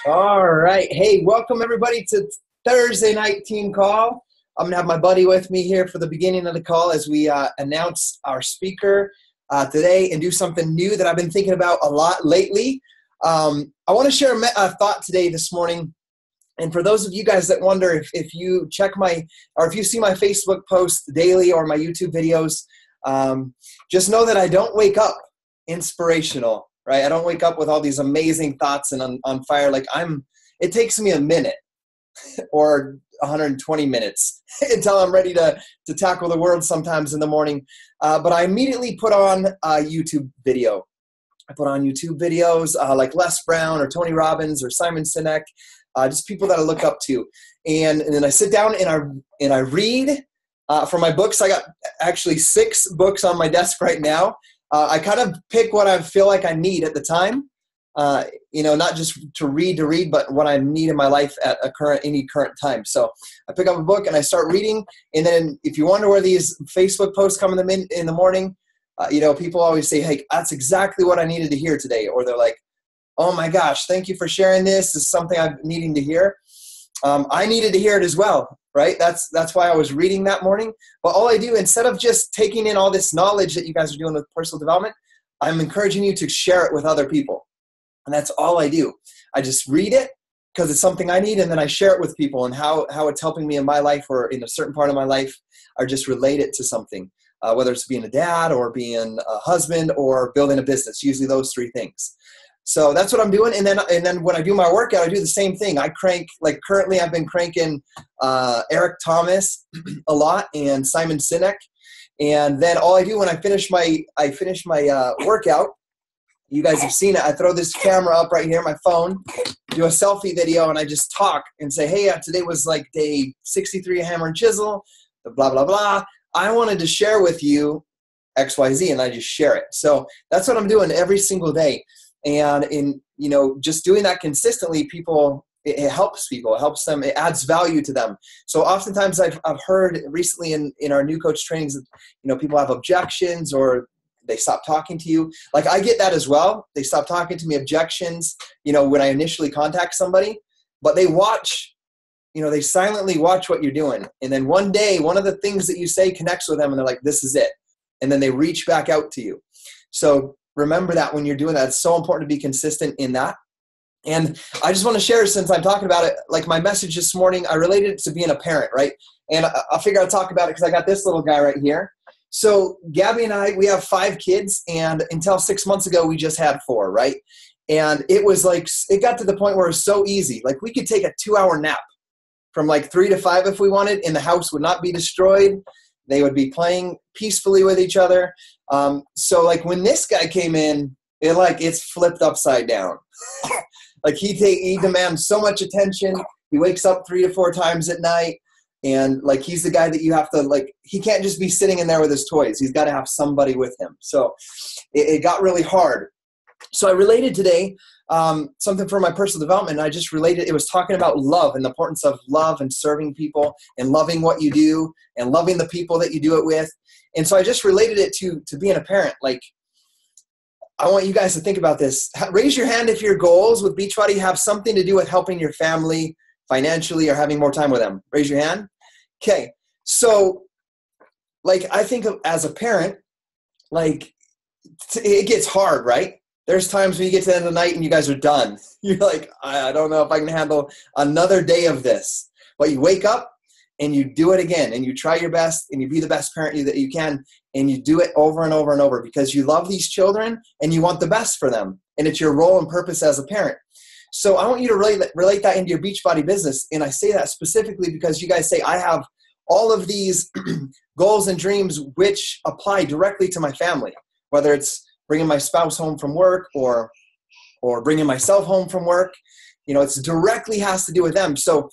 All right. Hey, welcome everybody to Thursday night team call. I'm going to have my buddy with me here for the beginning of the call as we announce our speaker today and do something new that I've been thinking about a lot lately. I want to share a thought today, this morning. And for those of you guys that wonder if you check if you see my Facebook posts daily or my YouTube videos, just know that I don't wake up inspirational, right? I don't wake up with all these amazing thoughts and on fire. It takes me a minute or 120 minutes until I'm ready to tackle the world sometimes in the morning. But I immediately put on a YouTube video. I put on YouTube videos like Les Brown or Tony Robbins or Simon Sinek, just people that I look up to. And then I sit down and I read from my books. I got actually 6 books on my desk right now. I kind of pick what I feel like I need at the time, not just to read, but what I need in my life at any current time. So I pick up a book and I start reading. And then if you wonder where these Facebook posts come in the morning, people always say, hey, that's exactly what I needed to hear today. Or they're like, oh my gosh, thank you for sharing this. This is something I'm needing to hear. I needed to hear it as well, right? That's why I was reading that morning. But all I do, instead of just taking in all this knowledge that you guys are doing with personal development, I'm encouraging you to share it with other people. And that's all I do. I just read it because it's something I need, and then I share it with people and how it's helping me in my life or in a certain part of my life, or just relate it to something, whether it's being a dad or being a husband or building a business, usually those 3 things. So that's what I'm doing. And then when I do my workout, I do the same thing. I crank, like currently I've been cranking Eric Thomas a lot and Simon Sinek. And then all I do when I finish my workout, you guys have seen it. I throw this camera up right here, my phone, do a selfie video, and I just talk and say, hey, today was like day 63 of Hammer and Chisel, blah, blah, blah. I wanted to share with you XYZ, and I just share it. So that's what I'm doing every single day. And just doing that consistently, it helps people. It helps them. It adds value to them. So oftentimes I've heard recently in our new coach trainings that, people have objections or they stop talking to you. Like I get that as well. They stop talking to me, objections, when I initially contact somebody, but they watch, they silently watch what you're doing. And then one day, one of the things that you say connects with them and they're like, this is it. And then they reach back out to you. So remember that when you're doing that. It's so important to be consistent in that. And I just want to share, since I'm talking about it, like my message this morning, I related it to being a parent, right? And I figure I'll talk about it because I got this little guy right here. So Gabby and I, we have 5 kids, and until 6 months ago, we just had 4, right? And it was like, it got to the point where it was so easy. Like we could take a 2-hour nap from like 3 to 5 if we wanted, and the house would not be destroyed. They would be playing peacefully with each other. So like when this guy came in, it's flipped upside down. Like he demands so much attention. He wakes up 3 to 4 times at night. And like, he's the guy that you have to he can't just be sitting in there with his toys. He's got to have somebody with him. So it got really hard. So I related today something for my personal development. And I just related, it was talking about love and the importance of love and serving people and loving what you do and loving the people that you do it with. And so I just related it to being a parent. Like, I want you guys to think about this. Raise your hand if your goals with Beachbody have something to do with helping your family financially or having more time with them. Raise your hand. Okay. So I think as a parent, it gets hard, right? There's times when you get to the end of the night and you guys are done. You're like, I don't know if I can handle another day of this. But you wake up and you do it again and you try your best and you be the best parent that you can, and you do it over and over and over because you love these children and you want the best for them. And it's your role and purpose as a parent. So I want you to relate that into your Beachbody business. And I say that specifically because you guys say, I have all of these goals and dreams which apply directly to my family, whether it's bringing my spouse home from work or bringing myself home from work. It's directly has to do with them. So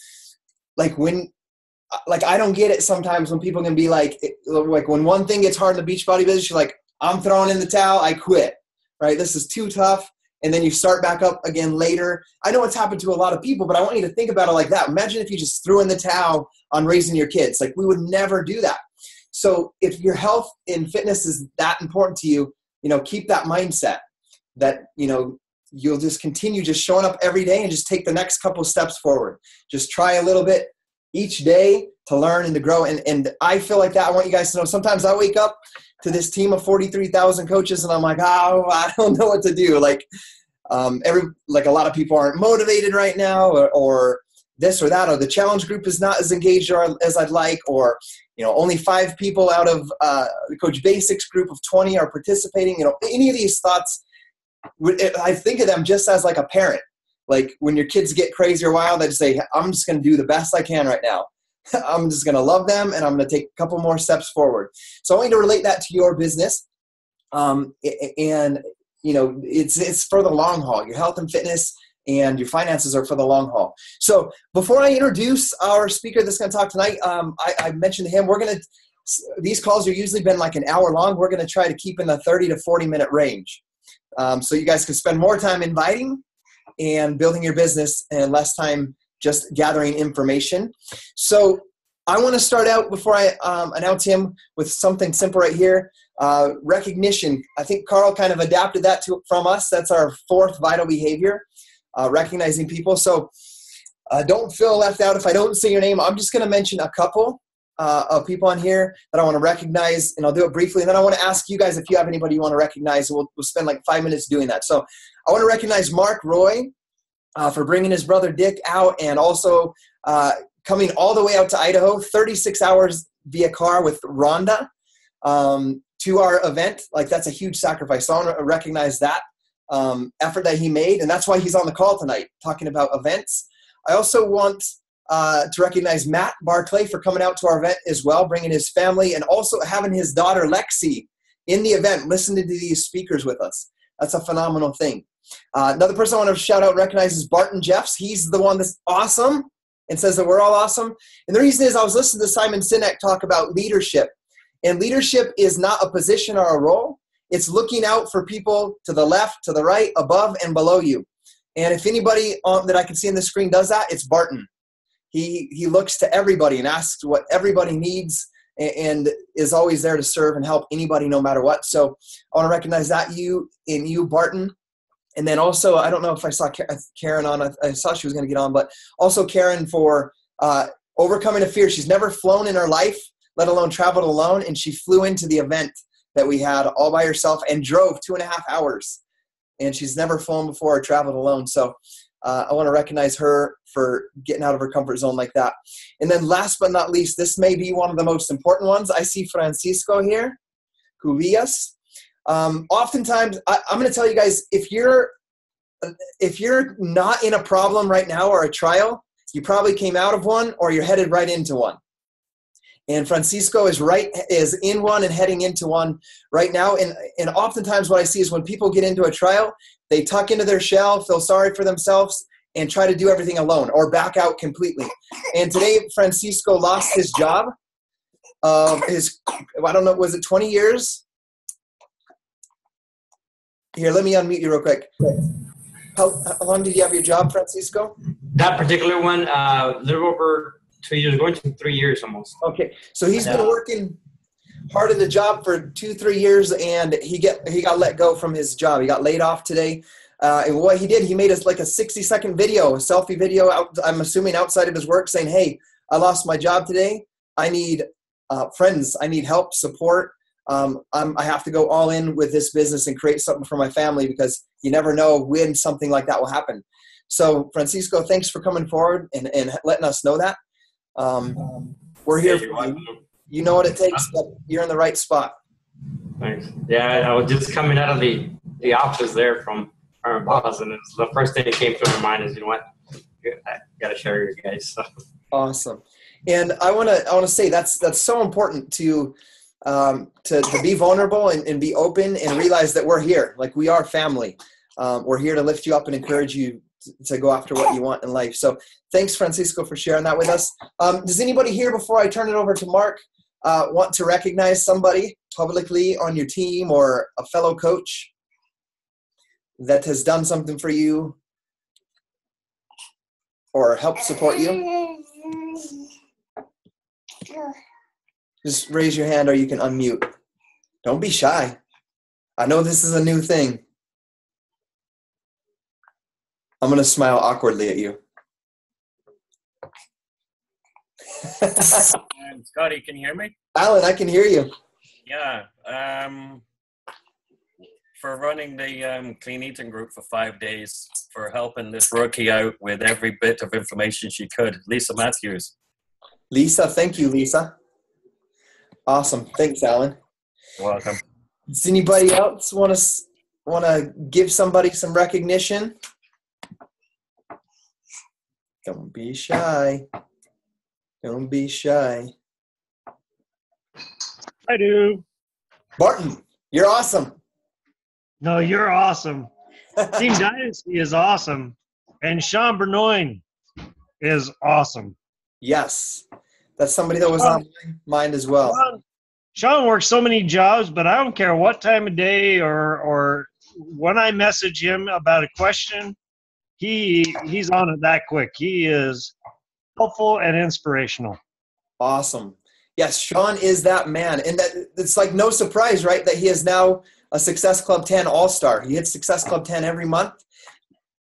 I don't get it sometimes when people can be like when one thing gets hard in the Beachbody business, you're like, I'm throwing in the towel, I quit, right? This is too tough. And then you start back up again later. I know it's happened to a lot of people, but I want you to think about it like that. Imagine if you just threw in the towel on raising your kids. We would never do that. So if your health and fitness is that important to you, keep that mindset that, you'll just continue just showing up every day and just take the next couple steps forward. Just try a little bit each day to learn and to grow. And I feel like that. I want you guys to know, sometimes I wake up to this team of 43,000 coaches and I'm like, oh, I don't know what to do. Like a lot of people aren't motivated right now, or this or that, or the challenge group is not as engaged as I'd like, or, only 5 people out of the Coach Basics group of 20 are participating. Any of these thoughts, I think of them just as like a parent. Like when your kids get crazy or wild, I just say, I'm just going to do the best I can right now. I'm just going to love them, and I'm going to take a couple more steps forward. So I want you to relate that to your business. It's for the long haul. Your health and fitness and your finances are for the long haul. So before I introduce our speaker that's going to talk tonight, I mentioned to him, these calls are usually been like an hour long. We're going to try to keep in the 30 to 40 minute range. So you guys can spend more time inviting and building your business and less time just gathering information. So I want to start out, before I announce him, with something simple right here. Recognition. I think Carl kind of adapted that from us. That's our 4th vital behavior, recognizing people. So don't feel left out if I don't say your name. I'm just going to mention a couple of people on here that I want to recognize, and I'll do it briefly. And then I want to ask you guys if you have anybody you want to recognize. We'll spend like 5 minutes doing that. So I want to recognize Marc Roy for bringing his brother Dick out, and also coming all the way out to Idaho, 36 hours via car with Rhonda to our event. Like, that's a huge sacrifice. So I want to recognize that effort that he made, and that's why he's on the call tonight talking about events. I also want to recognize Matt Barclay for coming out to our event as well, bringing his family, and also having his daughter Lexi in the event, listening to these speakers with us. That's a phenomenal thing. Another person I want to shout out and recognize is Barton Jeffs. He's the one that's awesome and says that we're all awesome. And the reason is, I was listening to Simon Sinek talk about leadership. And leadership is not a position or a role. It's looking out for people to the left, to the right, above, and below you. And if anybody that I can see on the screen does that, it's Barton. He looks to everybody and asks what everybody needs, and is always there to serve and help anybody no matter what. So I want to recognize that you, Barton. And then also, I don't know if I saw Karen on. I saw she was going to get on, but also Karen for overcoming a fear. She's never flown in her life, let alone traveled alone, and she flew into the event that we had all by herself and drove 2.5 hours. And she's never flown before or traveled alone. So I want to recognize her for getting out of her comfort zone like that. And then last but not least, this may be one of the most important ones. I see Francisco here, Cubillas. Oftentimes, I'm going to tell you guys, if you're not in a problem right now or a trial, you probably came out of one, or you're headed right into one. And Francisco is in one and heading into one right now. And oftentimes what I see is when people get into a trial, they tuck into their shell, feel sorry for themselves, and try to do everything alone or back out completely. And today, Francisco lost his job. I don't know, was it 20 years? Here, let me unmute you real quick. How long did you have your job, Francisco? That particular one, a little over 2 years, going to 3 years almost. Okay, so he's been working hard at the job for 2-3 years, and he got let go from his job. He got laid off today. And what he did, he made us like a 60-second video, a selfie video, I'm assuming outside of his work, saying, hey, I lost my job today. I need friends. I need help, support. I have to go all in with this business and create something for my family, because you never know when something like that will happen. So Francisco, thanks for coming forward and letting us know that. We're here for you. You know what it takes, but you're in the right spot. Thanks. Yeah, I was just coming out of the office there from our boss, and it's the first thing that came to my mind is, you know what, I got to share with you guys. So. Awesome. And I want to say that's so important to be vulnerable and be open and realize that we're here. Like, we are family. We're here to lift you up and encourage you to go after what you want in life. So thanks, Francisco, for sharing that with us. Does anybody here, before I turn it over to Marc, want to recognize somebody publicly on your team or a fellow coach that has done something for you or helped support you? Just raise your hand, or you can unmute. Don't be shy. I know this is a new thing. I'm going to smile awkwardly at you. Scotty, can you hear me? Alan, I can hear you. Yeah. For running the clean eating group for 5 days, for helping this rookie out with every bit of information she could. Lisa Matthews. Lisa, thank you, Lisa. Awesome. Thanks, Alan. You're welcome. Does anybody else want to give somebody some recognition? Don't be shy. Don't be shy. I do. Barton, you're awesome. No, you're awesome. Team Dynasty is awesome. And Sean Bernoin is awesome. Yes. That's somebody that was on my mind as well. Sean works so many jobs, but I don't care what time of day or when I message him about a question, he's on it that quick. He is helpful and inspirational. Awesome. Yes, Sean is that man. And that it's like no surprise, right, that he is now a Success Club 10 All-Star. He hits Success Club 10 every month,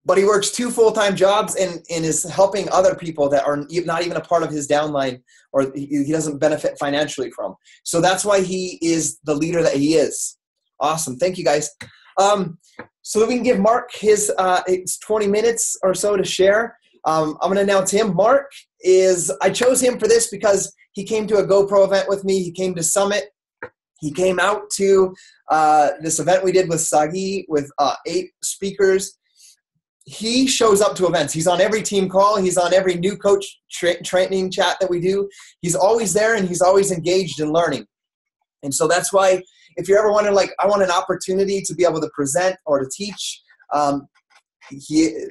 but he works 2 full-time jobs and is helping other people that are not even a part of his downline or he doesn't benefit financially from. So that's why he is the leader that he is. Awesome. Thank you, guys. So that we can give Marc his it's 20 minutes or so to share. I'm going to announce him. Marc I chose him for this because he came to a GoPro event with me. He came to Summit. He came out to this event we did with Sagi with 8 speakers. He shows up to events. He's on every team call. He's on every new coach training chat that we do. He's always there and he's always engaged in learning. And so that's why if you're ever wondering, like, I want an opportunity to be able to present or to teach,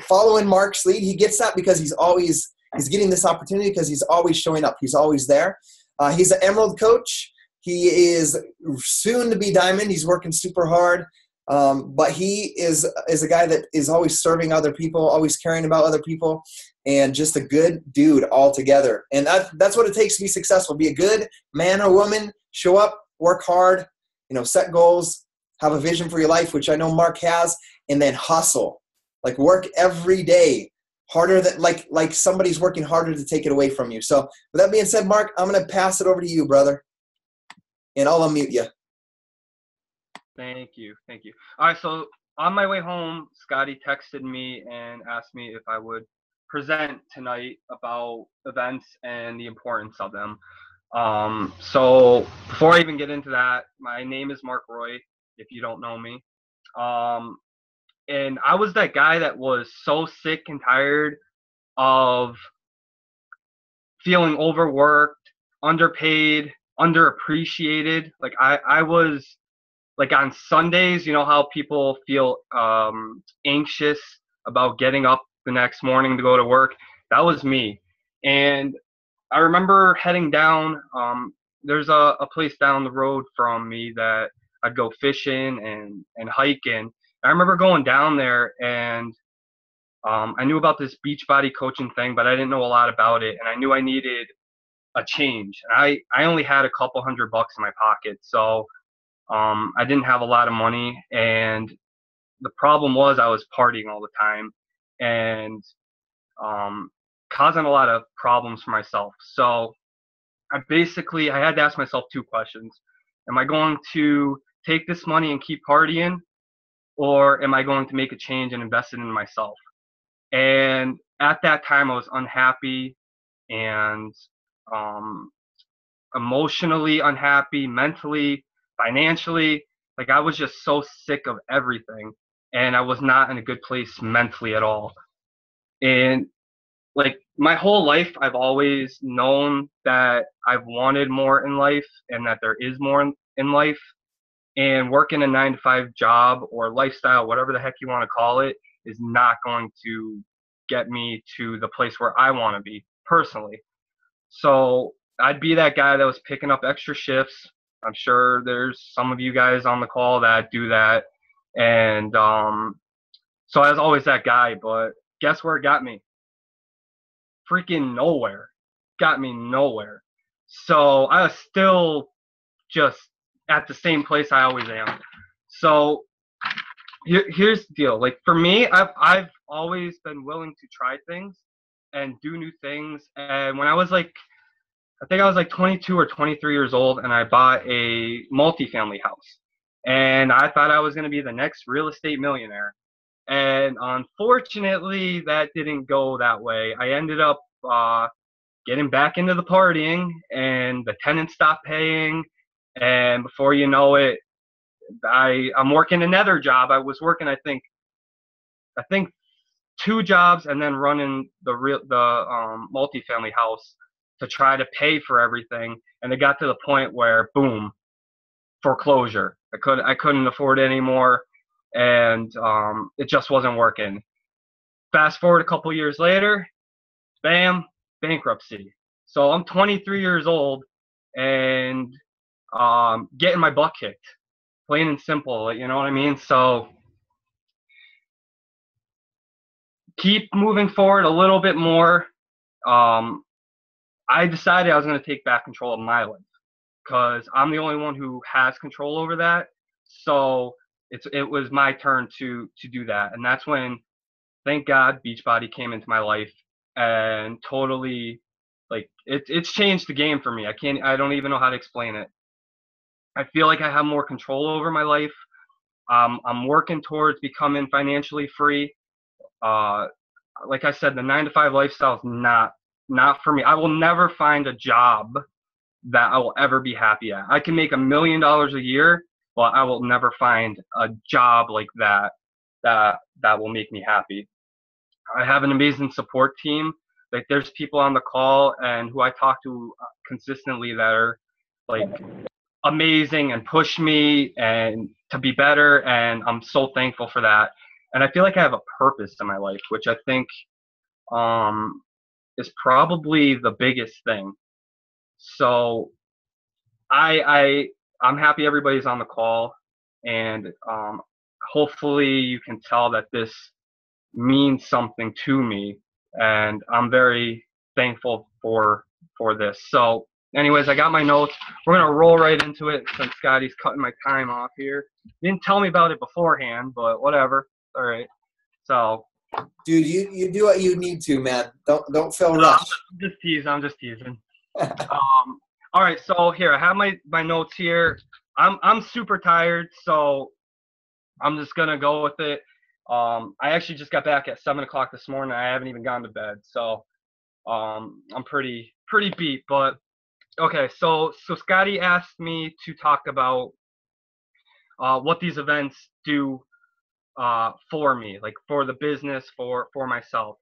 following Marc's lead, he gets that because he's getting this opportunity because he's always showing up. He's always there. He's an Emerald coach. He is soon to be Diamond. He's working super hard. But he is a guy that is always serving other people, always caring about other people, and just a good dude altogether. And that's what it takes to be successful. Be a good man or woman, show up, work hard, set goals, have a vision for your life, which I know Marc has, and then hustle. Like work every day harder than like somebody's working harder to take it away from you. So with that being said, Marc, I'm going to pass it over to you, brother, and I'll unmute you. Thank you. All right, so on my way home, Scotty texted me and asked me if I would present tonight about events and the importance of them. So before I even get into that, my name is Marc Roy, if you don't know me. And I was that guy that was so sick and tired of feeling overworked, underpaid, underappreciated. Like I was like on Sundays, you know how people feel anxious about getting up the next morning to go to work? That was me. And I remember heading down, there's a place down the road from me that I'd go fishing and hiking. I remember going down there and I knew about this Beachbody coaching thing, but I didn't know a lot about it. And I knew I needed a change. And I only had a couple $100 in my pocket. So I didn't have a lot of money. And the problem was I was partying all the time and causing a lot of problems for myself. So I had to ask myself 2 questions. Am I going to take this money and keep partying? Or am I going to make a change and invest it in myself? And at that time, I was unhappy and emotionally unhappy, mentally, financially. Like I was just so sick of everything. And I was not in a good place mentally at all. And like my whole life, I've always known that I've wanted more in life and that there is more in life. And working a 9-to-5 job or lifestyle, whatever the heck you want to call it, is not going to get me to the place where I want to be personally. So I'd be that guy that was picking up extra shifts. I'm sure there's some of you guys on the call that do that. And so I was always that guy, but guess where it got me? Freaking nowhere. Got me nowhere. So I was still just at the same place I always am. So here's the deal. Like for me, I've always been willing to try things and do new things. And when I was like, I think I was like 22 or 23 years old, and I bought a multifamily house. And I thought I was going to be the next real estate millionaire. And unfortunately, that didn't go that way. I ended up getting back into the partying, and the tenants stopped paying. And before you know it, I'm working another job. I was working, I think 2 jobs, and then running the multifamily house to try to pay for everything. And it got to the point where, boom, foreclosure. I couldn't afford it anymore, and it just wasn't working. Fast forward a couple years later, bam, bankruptcy. So I'm 23 years old and getting my butt kicked, plain and simple. You know what I mean? So keep moving forward a little bit more. I decided I was going to take back control of my life, because I'm the only one who has control over that. So it was my turn to do that. And that's when, thank God, Beachbody came into my life and totally, like, it's changed the game for me. I don't even know how to explain it. I feel like I have more control over my life. I'm working towards becoming financially free. Like I said, the 9-to-5 lifestyle is not for me. I will never find a job that I will ever be happy at. I can make $1 million a year, but I will never find a job like that will make me happy. I have an amazing support team. Like, there's people on the call and who I talk to consistently that are like amazing and push me and to be better, and I'm so thankful for that. And I feel like I have a purpose in my life, which I think is probably the biggest thing. So I'm happy everybody's on the call, and hopefully you can tell that this means something to me, and I'm very thankful for this. So anyways, I got my notes. We're gonna roll right into it since Scotty's cutting my time off here. He didn't tell me about it beforehand, but whatever. All right. So Dude, you do what you need to, man. Don't feel rushed. I'm just teasing. All right, so here I have my notes here. I'm super tired, so I'm just gonna go with it. I actually just got back at 7 o'clock this morning. I haven't even gone to bed, so I'm pretty beat. But okay, so Scotty asked me to talk about what these events do for me, like for the business, for myself.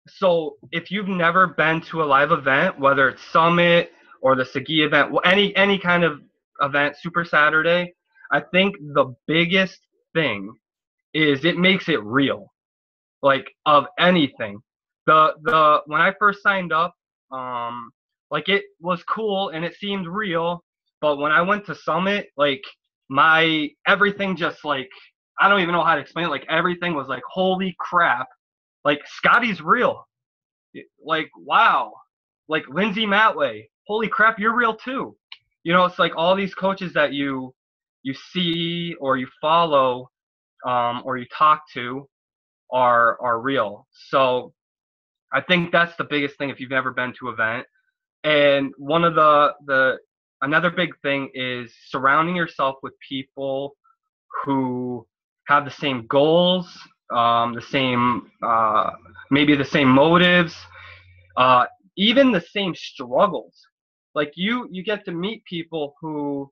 So if you've never been to a live event, whether it's Summit or the Sagi event, any kind of event, Super Saturday, I think the biggest thing is it makes it real, like, of anything. The when I first signed up, like, it was cool and it seemed real, but when I went to Summit, like, my everything just, like, I don't even know how to explain it. Like, everything was like, holy crap. Like, Scotty's real. Like, wow. Like, Lindsay Matway. Holy crap, you're real too. You know, it's like all these coaches that you see or you follow or you talk to are real. So I think that's the biggest thing if you've never been to an event. And one of another big thing is surrounding yourself with people who have the same goals, maybe the same motives, even the same struggles. Like, you get to meet people who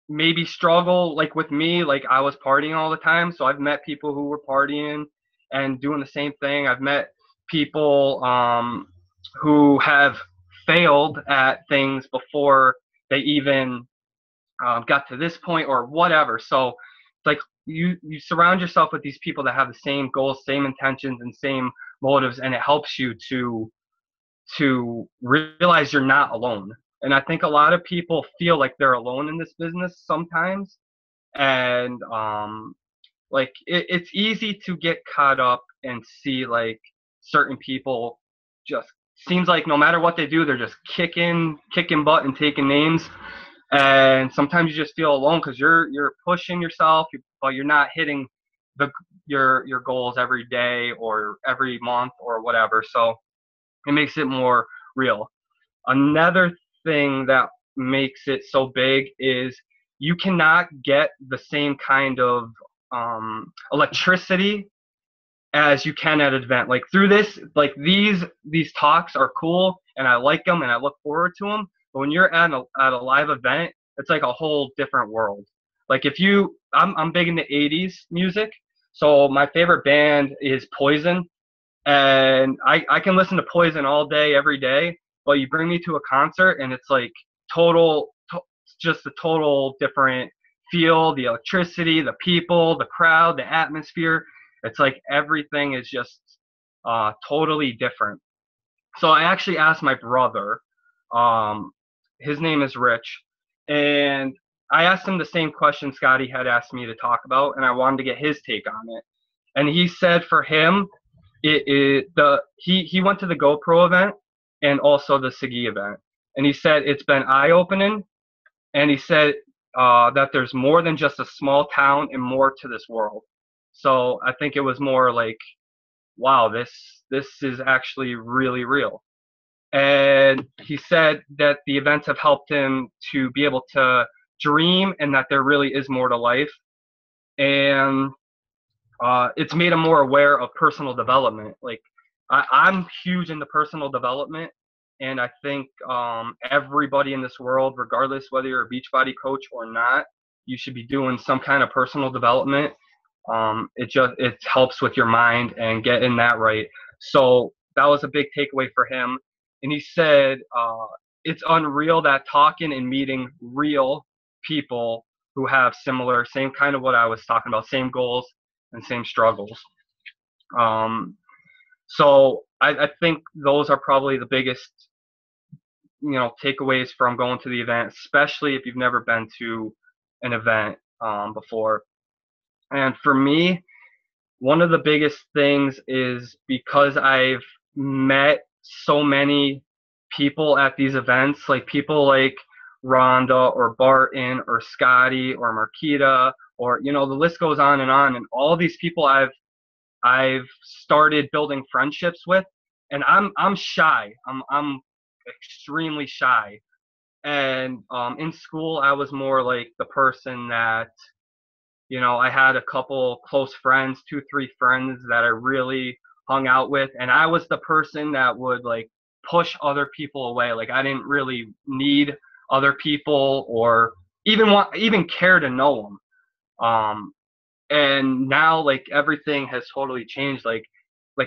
maybe struggle, like with me. Like, I was partying all the time, so I've met people who were partying and doing the same thing. I've met people who have failed at things before they even got to this point or whatever. So it's like you surround yourself with these people that have the same goals, same intentions, and same motives, and it helps you to realize you're not alone. And I think a lot of people feel like they're alone in this business sometimes, and like, it's easy to get caught up and see, like, certain people just seems like no matter what they do, they're just kicking butt and taking names. And sometimes you just feel alone because you're pushing yourself, but you're not hitting your goals every day or every month or whatever. So it makes it more real. Another thing that makes it so big is you cannot get the same kind of electricity as you can at an event. Like through this, like these talks are cool and I like them and I look forward to them. But when you're at a live event, it's like a whole different world. Like I'm big into 80s music. So my favorite band is Poison, and I can listen to Poison all day, every day. But you bring me to a concert and it's like just a total different feel, the electricity, the people, the crowd, the atmosphere. It's like everything is just totally different. So I actually asked my brother, his name is Rich, and I asked him the same question Scotty had asked me to talk about, and I wanted to get his take on it. And he said for him, he went to the GoPro event and also the Sigi event, and he said it's been eye-opening, and he said that there's more than just a small town and more to this world. So I think it was more like, wow, this is actually really real. And he said that the events have helped him to be able to dream and that there really is more to life. And it's made him more aware of personal development. Like I'm huge into personal development. And I think everybody in this world, regardless whether you're a Beachbody coach or not, you should be doing some kind of personal development. It helps with your mind and getting that right. So that was a big takeaway for him. And he said it's unreal that talking and meeting real people who have same kind of what I was talking about, same goals and same struggles. So I think those are probably the biggest, takeaways from going to the event, especially if you've never been to an event before. And for me, one of the biggest things is because I've met so many people at these events, like people like Rhonda or Barton or Scotty or Marquita, or the list goes on, and all these people I've started building friendships with, and I'm shy. I'm extremely shy. And in school, I was more like the person that, I had a couple close friends, 2-3 friends that I really hung out with, and I was the person that would like push other people away. Like I didn't really need other people or even care to know them. And now like everything has totally changed. Like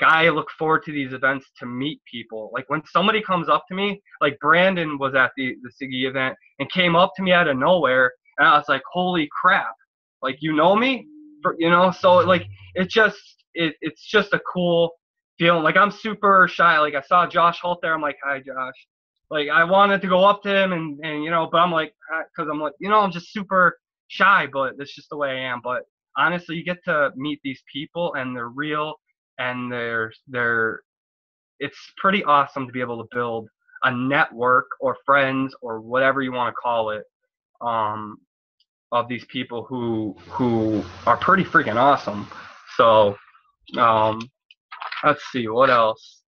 I look forward to these events to meet people. Like when somebody comes up to me, like Brandon was at the Sigi event and came up to me out of nowhere, and I was like, holy crap, like, you know me? So like it's just a cool feeling. Like I'm super shy. Like I saw Josh Holt there, I'm like, hi Josh. Like I wanted to go up to him and but I'm like, because I'm like, I'm just super shy, but it's just the way I am. But honestly, you get to meet these people and they're real, and it's pretty awesome to be able to build a network or friends or whatever you want to call it, of these people who are pretty freaking awesome. So let's see what else.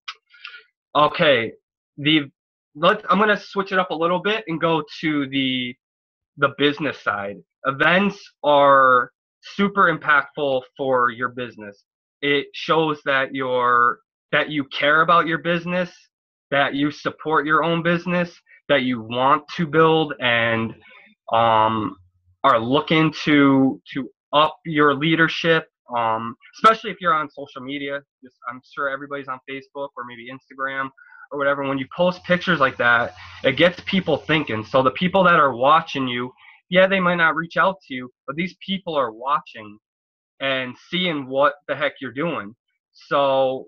Okay, I'm gonna switch it up a little bit and go to the business side. Events are super impactful for your business. It shows that you care about your business, that you support your own business, that you want to build and are looking to up your leadership, especially if you're on social media. I'm sure everybody's on Facebook or maybe Instagram or whatever. When you post pictures like that, it gets people thinking. So the people that are watching you, yeah, they might not reach out to you, but these people are watching and seeing what the heck you're doing. So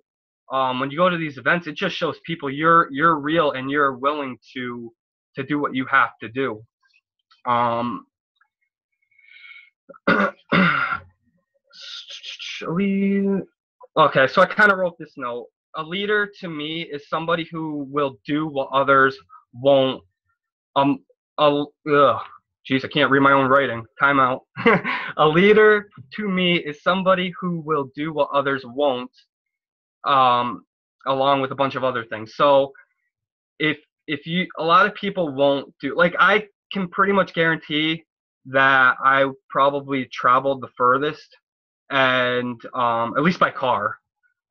when you go to these events, it just shows people you're real and you're willing to do what you have to do. Okay, so I kind of wrote this note. A leader to me is somebody who will do what others won't. Jeez, I can't read my own writing. Time out. A leader to me is somebody who will do what others won't, along with a bunch of other things. So if a lot of people won't do, like, I can pretty much guarantee that I probably traveled the furthest, and at least by car.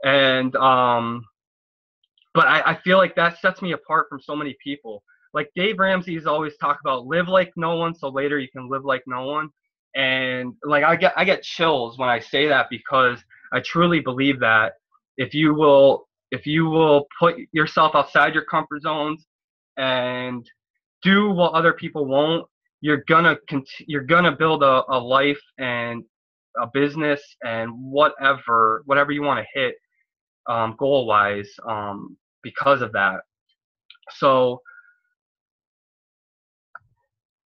And but I feel like that sets me apart from so many people. Like Dave Ramsey's always talk about live like no one, so later you can live like no one. And like I get chills when I say that, because I truly believe that if you will put yourself outside your comfort zones and do what other people won't, you're gonna build a life and a business and whatever you want to hit goal wise because of that. So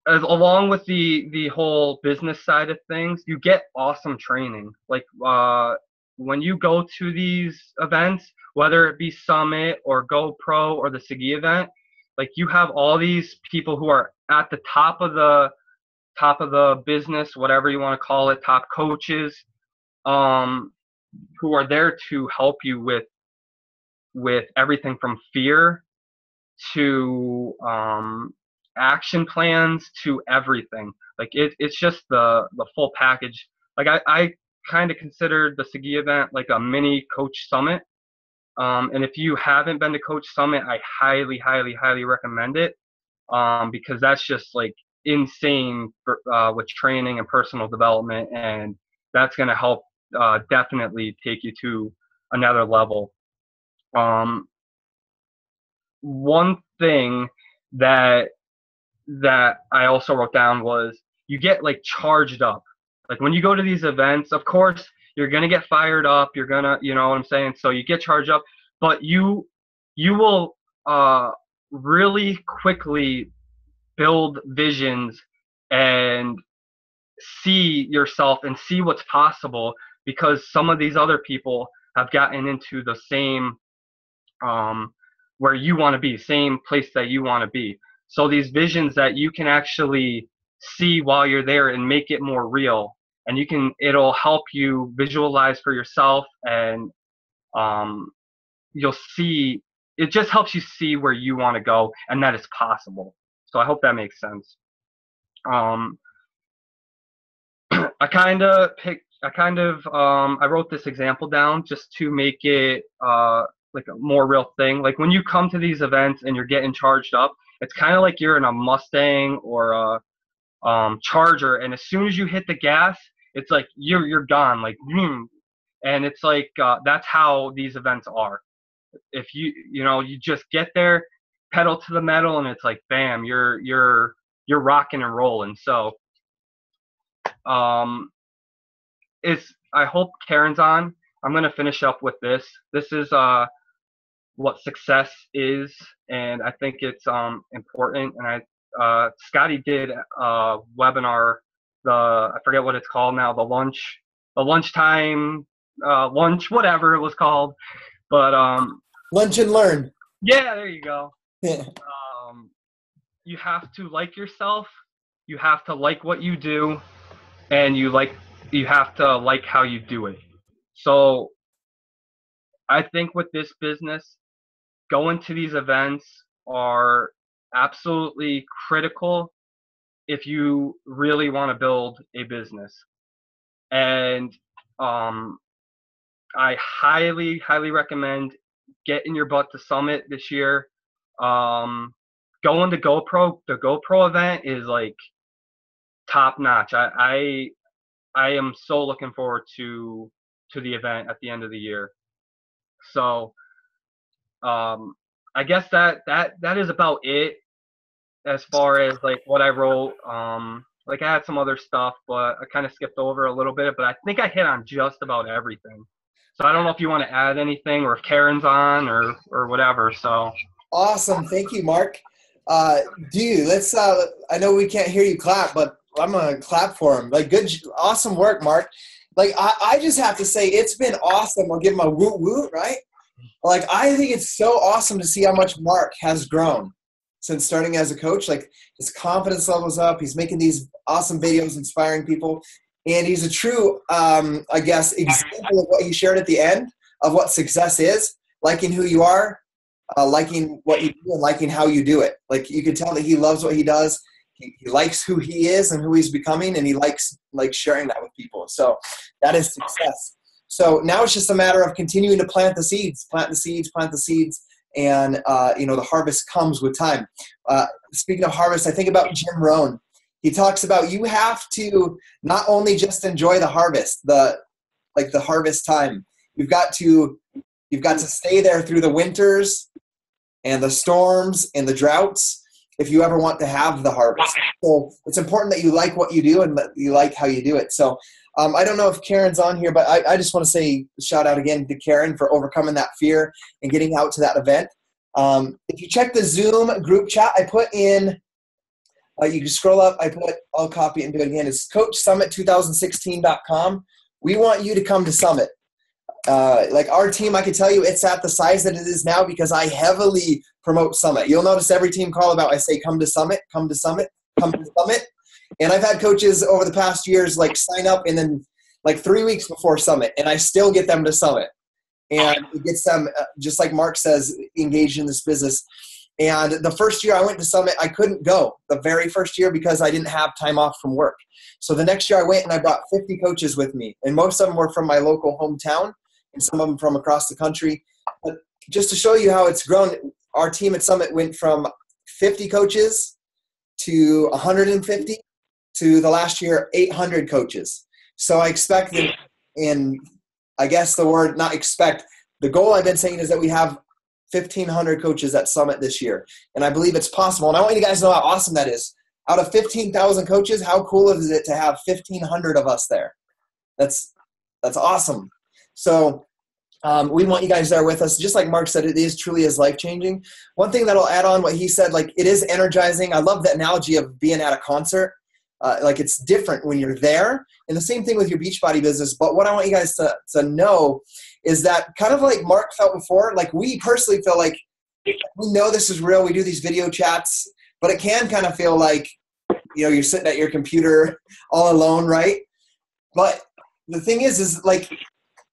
along with the whole business side of things, you get awesome training. Like when you go to these events, whether it be Summit or GoPro or the Sigi event, like you have all these people who are at the top of the business, whatever you want to call it, top coaches, who are there to help you with everything from fear to action plans to everything. Like it's just the full package. Like I kind of considered the Sigi event like a mini Coach Summit. And if you haven't been to Coach Summit, I highly, highly, highly recommend it, because that's just like insane with training and personal development, and that's going to help definitely take you to another level. One thing that I also wrote down was you get like charged up. Like when you go to these events, of course, you're going to get fired up. You're going to, you know what I'm saying? So you get charged up, but you will really quickly build visions and see yourself and see what's possible, because some of these other people have gotten into the same where you want to be, same place that you want to be. So these visions that you can actually see while you're there and make it more real, and it'll help you visualize for yourself, and you'll see, it just helps you see where you want to go and that it's possible. So I hope that makes sense. I wrote this example down just to make it like a more real thing. Like when you come to these events and you're getting charged up, it's kind of like you're in a Mustang or a Charger, and as soon as you hit the gas, it's like you're gone, like boom. And it's like that's how these events are. If you just get there, pedal to the metal, and it's like bam, you're rocking and rolling. So I hope Karen's on. I'm gonna finish up with this. This is what success is, and I think it's important. And Scotty did a webinar, I forget what it's called now, the lunchtime lunch, whatever it was called, but Lunch and Learn. Yeah, there you go. Yeah. You have to like yourself, you have to like what you do, and you have to like how you do it. So I think with this business, going to these events are absolutely critical if you really want to build a business. And I highly, highly recommend getting your butt to Summit this year. Going to GoPro, the GoPro event is like top notch. I am so looking forward to the event at the end of the year. So I guess that is about it as far as like what I wrote. Like I had some other stuff, but I kind of skipped over a little bit, but I think I hit on just about everything. So I don't know if you want to add anything, or if Karen's on or whatever. So Awesome. Thank you, Mark. Dude, let's I know we can't hear you clap, but I'm gonna clap for him. Like awesome work, Mark. Like I just have to say it's been awesome. I'll give him a woot woot, right? Like I think it's so awesome to see how much Mark has grown. since starting as a coach. Like, his confidence level's up. He's making these awesome videos, inspiring people. And he's a true, I guess, example of what he shared at the end of what success is, liking who you are, liking what you do, and liking how you do it. Like, you can tell that he loves what he does. He likes who he is and who he's becoming, and he likes sharing that with people. So that is success. So now it's just a matter of continuing to plant the seeds, and the harvest comes with time. Speaking of harvest, I think about Jim Rohn. He talks about you have to not only just enjoy the harvest, the harvest time. You've got to stay there through the winters and the storms and the droughts if you ever want to have the harvest. So it's important that you like what you do and that you like how you do it. So I don't know if Karen's on here, but I just want to say shout out again to Karen for overcoming that fear and getting out to that event. If you check the Zoom group chat, I put in, you can scroll up, I'll copy it and do it again. It's coachsummit2016.com. We want you to come to Summit. Like our team, I can tell you it's at the size that it is now because I heavily promote Summit. You'll notice every team call about, I say, come to Summit, come to Summit, come to Summit. And I've had coaches over the past years like sign up and then like 3 weeks before Summit, and I still get them to Summit. And it gets them, just like Marc says, engaged in this business. And the first year I went to Summit, I couldn't go the very first year because I didn't have time off from work. So the next year I went and I brought 50 coaches with me, and most of them were from my local hometown and some of them from across the country. But just to show you how it's grown, our team at Summit went from 50 coaches to 150 to the last year 800 coaches. So I expect that, and I guess the word not expect, the goal I've been saying is that we have 1,500 coaches at Summit this year. And I believe it's possible. And I want you guys to know how awesome that is. Out of 15,000 coaches, how cool is it to have 1,500 of us there? That's awesome. So we want you guys there with us. Just like Marc said, it is truly is life-changing. One thing that I'll add on what he said, like it is energizing. I love the analogy of being at a concert. Like it's different when you're there. And the same thing with your Beachbody business. But what I want you guys to know is that kind of like Marc felt before, like we personally feel like we know this is real. We do these video chats, but it can kind of feel like, you're sitting at your computer all alone, right? But the thing is like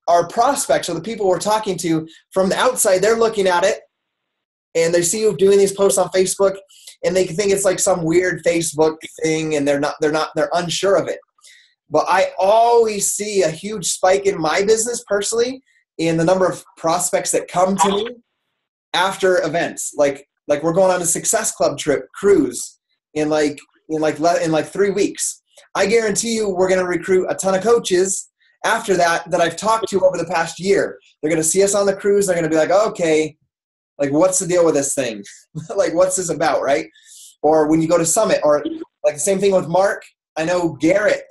our prospects or the people we're talking to from the outside, they're looking at it and they see you doing these posts on Facebook and they think it's like some weird Facebook thing and they're unsure of it. But I always see a huge spike in my business personally in the number of prospects that come to me after events. Like we're going on a Success Club trip cruise in 3 weeks. I guarantee you we're going to recruit a ton of coaches after that I've talked to over the past year. They're going to see us on the cruise. They're going to be like, okay, like what's the deal with this thing? Like what's this about, right? Or when you go to Summit, or like the same thing with Marc. I know Garrett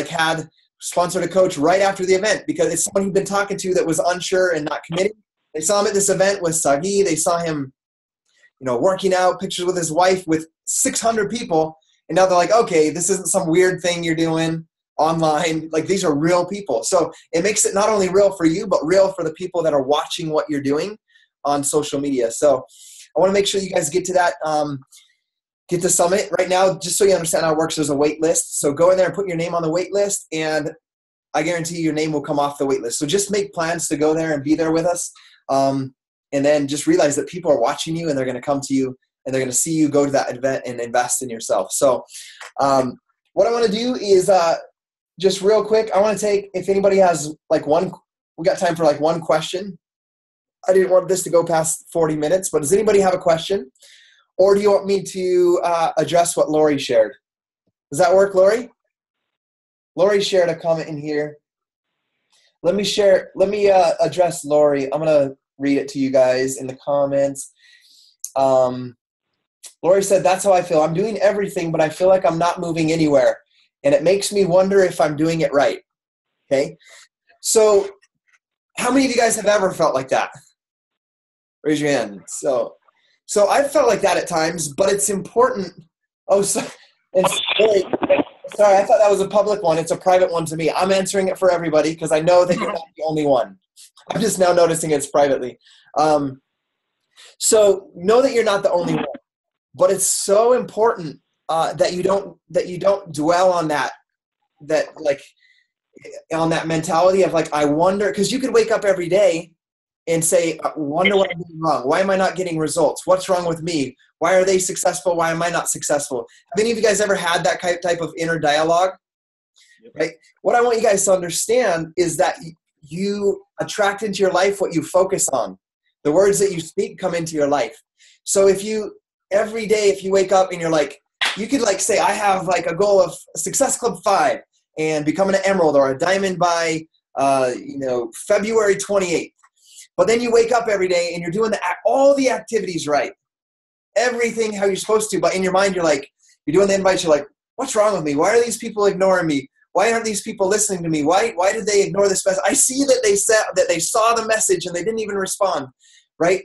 had sponsored a coach right after the event because it's someone he'd been talking to that was unsure and not committing. They saw him at this event with Sagi. They saw him, working out, pictures with his wife with 600 people. And now they're like, okay, this isn't some weird thing you're doing online. Like these are real people. So it makes it not only real for you, but real for the people that are watching what you're doing on social media. So I want to make sure you guys get to that. Get to Summit right now, just so you understand how it works. There's a wait list. So go in there and put your name on the wait list, and I guarantee your name will come off the wait list. So just make plans to go there and be there with us. And then just realize that people are watching you and they're going to come to you and they're going to see you go to that event and invest in yourself. So what I want to do is just real quick, I want to take, if anybody has we got time for one question. I didn't want this to go past 40 minutes, but does anybody have a question? Or do you want me to address what Lori shared? Does that work, Lori? Lori shared a comment in here. Let me address Lori. I'm going to read it to you guys in the comments. Lori said, that's how I feel. I'm doing everything, but I feel like I'm not moving anywhere. And it makes me wonder if I'm doing it right. Okay. So how many of you guys have ever felt like that? Raise your hand. So I've felt like that at times, but it's important. Oh, sorry. Sorry, I thought that was a public one. It's a private one to me. I'm answering it for everybody because I know that you're not the only one. I'm just now noticing it's privately. So know that you're not the only one. But it's so important that you don't dwell on that like on that mentality of like, I wonder, because you could wake up every day and say, I wonder what I'm doing wrong. Why am I not getting results? What's wrong with me? Why are they successful? Why am I not successful? Have any of you guys ever had that type of inner dialogue? Yep. Right? What I want you guys to understand is that you attract into your life what you focus on. The words that you speak come into your life. So every day, if you wake up and you're like, you could like say, I have like a goal of Success Club 5 and becoming an emerald or a diamond by, February 28th. But then you wake up every day and you're doing all the activities right. Everything how you're supposed to. But in your mind, you're doing the invites. You're like, what's wrong with me? Why are these people ignoring me? Why aren't these people listening to me? Why did they ignore this message? I see that they saw the message and they didn't even respond, right?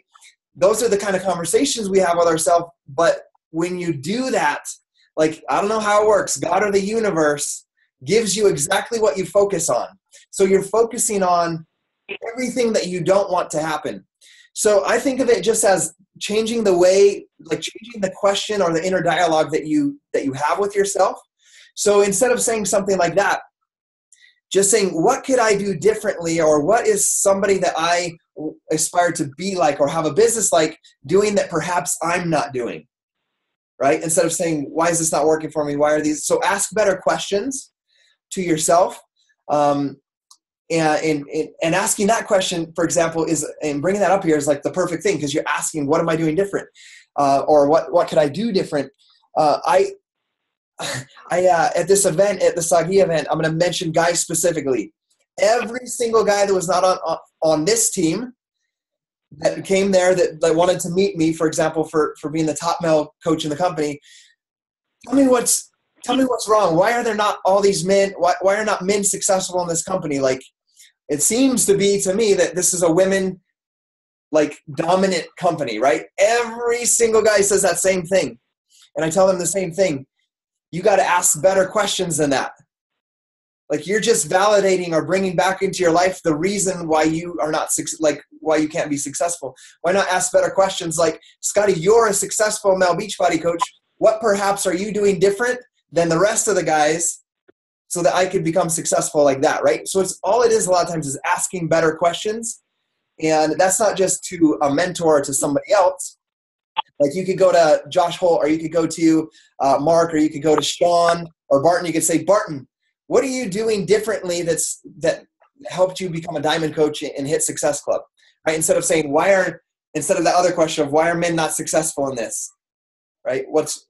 Those are the kind of conversations we have with ourselves. But when you do that, like, I don't know how it works. God or the universe gives you exactly what you focus on. So you're focusing on everything that you don't want to happen. So I think of it just as changing the way, like changing the question or the inner dialogue that you have with yourself. So instead of saying something like that, just saying, what could I do differently? Or what is somebody that I aspire to be like or have a business like doing that perhaps I'm not doing, right? Instead of saying, why is this not working for me? Why are these? So ask better questions to yourself. And asking that question, for example, and bringing that up here is like the perfect thing, because you're asking, what am I doing different? Or what could I do different? At this event, at the Sagi event, I'm going to mention guys specifically. Every single guy that was not on this team that came there that wanted to meet me, for example, for being the top male coach in the company, tell me what's wrong. Why are there not all these men? Why are not men successful in this company? Like, it seems to be to me that this is a women like dominant company, right? Every single guy says that same thing. And I tell them the same thing. You got to ask better questions than that. Like, you're just validating or bringing back into your life the reason why you are not, like, why you can't be successful. Why not ask better questions like, Scotty, you're a successful male Beachbody coach. What perhaps are you doing different than the rest of the guys so that I could become successful like that, right? So it's all it is a lot of times is asking better questions. And that's not just to a mentor or to somebody else. Like, you could go to Josh Holt, or you could go to Marc, or you could go to Sean or Barton. You could say, Barton, what are you doing differently that helped you become a diamond coach and hit Success Club, right? Instead of saying, instead of the other question of why are men not successful in this, right?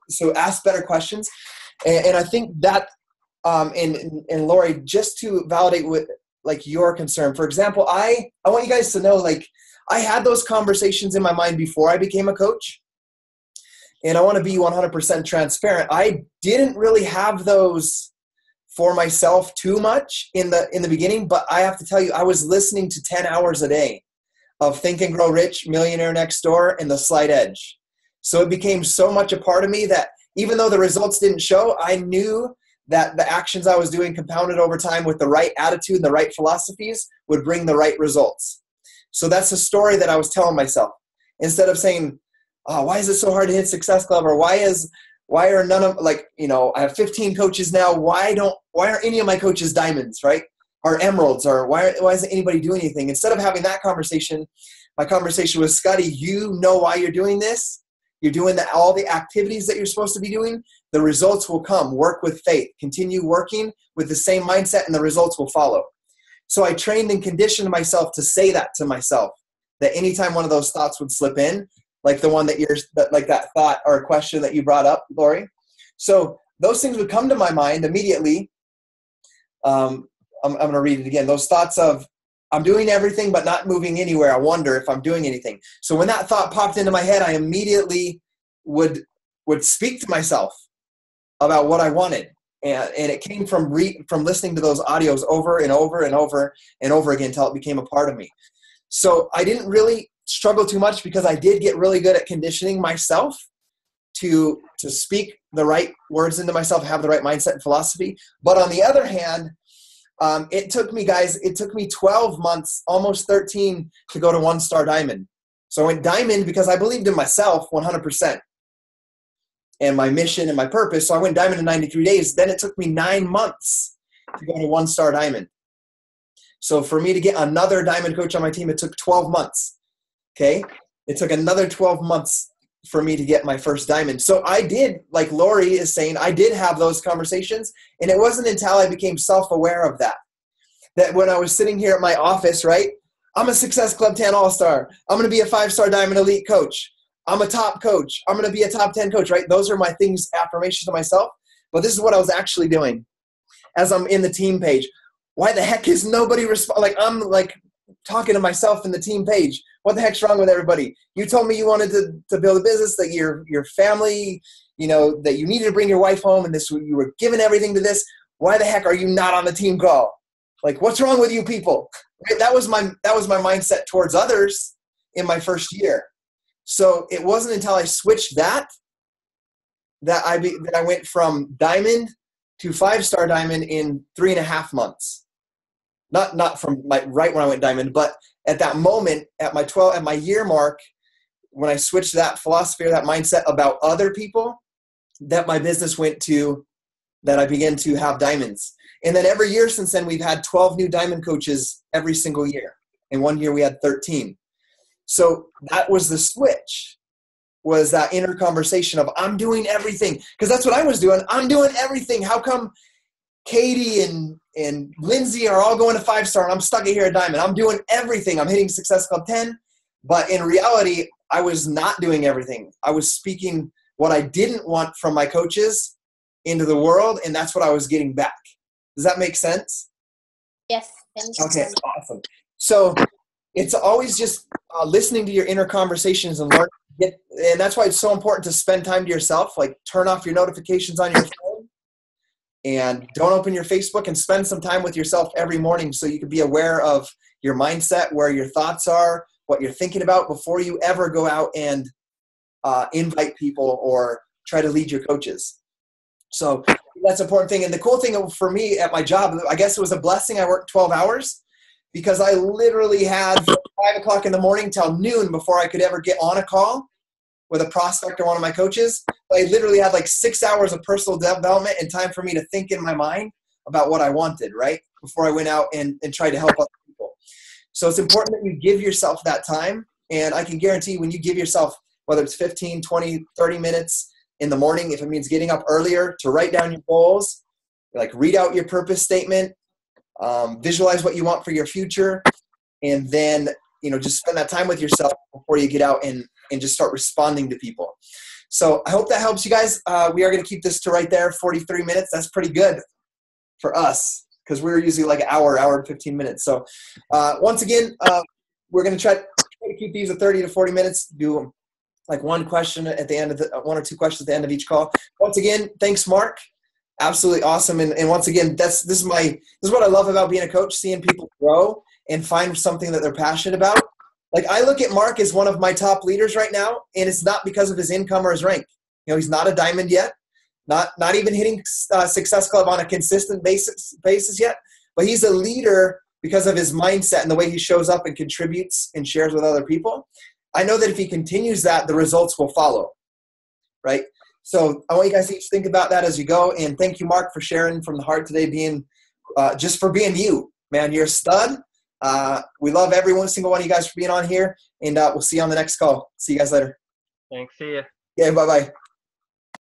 So ask better questions. And I think that, and Lori, just to validate with like your concern, for example, I want you guys to know, like, I had those conversations in my mind before I became a coach. And I want to be 100% transparent. I didn't really have those for myself too much in the beginning, but I have to tell you, I was listening to 10 hours a day of Think and Grow Rich, Millionaire Next Door, and The Slight Edge. So it became so much a part of me that even though the results didn't show, I knew that the actions I was doing compounded over time with the right attitude and the right philosophies would bring the right results. So that's the story that I was telling myself. Instead of saying, oh, why is it so hard to hit Success Club? Or why are none of, like, I have 15 coaches now. Why aren't any of my coaches diamonds, right? Or emeralds, or why isn't anybody doing anything? Instead of having that conversation, my conversation was, Scotty, you know why you're doing this. You're doing all the activities that you're supposed to be doing. The results will come. Work with faith. Continue working with the same mindset, and the results will follow. So I trained and conditioned myself to say that to myself, that anytime one of those thoughts would slip in, like the one that thought or question that you brought up, Lori. So those things would come to my mind immediately. I'm going to read it again. Those thoughts of, I'm doing everything but not moving anywhere. I wonder if I'm doing anything. So when that thought popped into my head, I immediately would speak to myself about what I wanted. And it came from listening to those audios over and over and over and over again until it became a part of me. So I didn't really struggle too much because I did get really good at conditioning myself to speak the right words into myself, have the right mindset and philosophy. But on the other hand, it took me 12 months, almost 13, to go to 1-star diamond. So I went diamond because I believed in myself 100%. and my mission and my purpose. So I went diamond in 93 days. Then it took me 9 months to go to 1-star diamond. So for me to get another diamond coach on my team, it took 12 months. Okay. It took another 12 months for me to get my first diamond. So I did, like Lori is saying, I did have those conversations, and it wasn't until I became self-aware of that when I was sitting here at my office, right? I'm a Success Club 10 All-Star. I'm going to be a 5-star diamond elite coach. I'm a top coach. I'm going to be a top 10 coach, right? Those are my things, affirmations to myself. But this is what I was actually doing as I'm in the team page. Why the heck is nobody like I'm like talking to myself in the team page. What the heck's wrong with everybody? You told me you wanted to build a business, that your family, that you needed to bring your wife home, and you were giving everything to this. Why the heck are you not on the team call? Like, what's wrong with you people? Right? That was my mindset towards others in my first year. So it wasn't until I switched that I went from diamond to 5-star diamond in 3.5 months. Not from right when I went diamond, but at that moment, at my year mark, when I switched that philosophy or that mindset about other people, that my business that I began to have diamonds. And then every year since then, we've had 12 new diamond coaches every single year. And one year we had 13. So that was the switch, was that inner conversation of I'm doing everything. Because that's what I was doing. I'm doing everything. How come Katie and Lindsay are all going to 5-star and I'm stuck here at diamond? I'm doing everything. I'm hitting Success Club 10. But in reality, I was not doing everything. I was speaking what I didn't want from my coaches into the world, and that's what I was getting back. Does that make sense? Yes. Okay, awesome. So it's always just listening to your inner conversations and learning. And that's why it's so important to spend time to yourself. Like, turn off your notifications on your phone and don't open your Facebook, and spend some time with yourself every morning so you can be aware of your mindset, where your thoughts are, what you're thinking about before you ever go out and invite people or try to lead your coaches. So that's an important thing. And the cool thing for me at my job, I guess it was a blessing I worked 12 hours, because I literally had 5 o'clock in the morning till noon before I could ever get on a call with a prospect or one of my coaches. I literally had like 6 hours of personal development and time for me to think in my mind about what I wanted, right? Before I went out and tried to help other people. So it's important that you give yourself that time. And I can guarantee when you give yourself, whether it's 15, 20, 30 minutes in the morning, if it means getting up earlier to write down your goals, like read out your purpose statement, visualize what you want for your future, and then, just spend that time with yourself before you get out and just start responding to people. So I hope that helps you guys. We are going to keep this to right there, 43 minutes. That's pretty good for us, because we're usually like an hour and 15 minutes. So once again, we're going to try to keep these at 30 to 40 minutes, do like one question at the end of one or two questions at the end of each call. Once again, thanks, Marc. Absolutely awesome. And once again, this is what I love about being a coach, seeing people grow and find something that they're passionate about. Like, I look at Marc as one of my top leaders right now, and it's not because of his income or his rank. He's not a diamond yet, not even hitting Success Club on a consistent basis yet, but he's a leader because of his mindset and the way he shows up and contributes and shares with other people. I know that if he continues that, the results will follow, right? So I want you guys to think about that as you go. And thank you, Marc, for sharing from the heart today, just for being you, man. You're a stud. We love every single one of you guys for being on here, and we'll see you on the next call. See you guys later. Thanks. See ya. Yeah, bye-bye.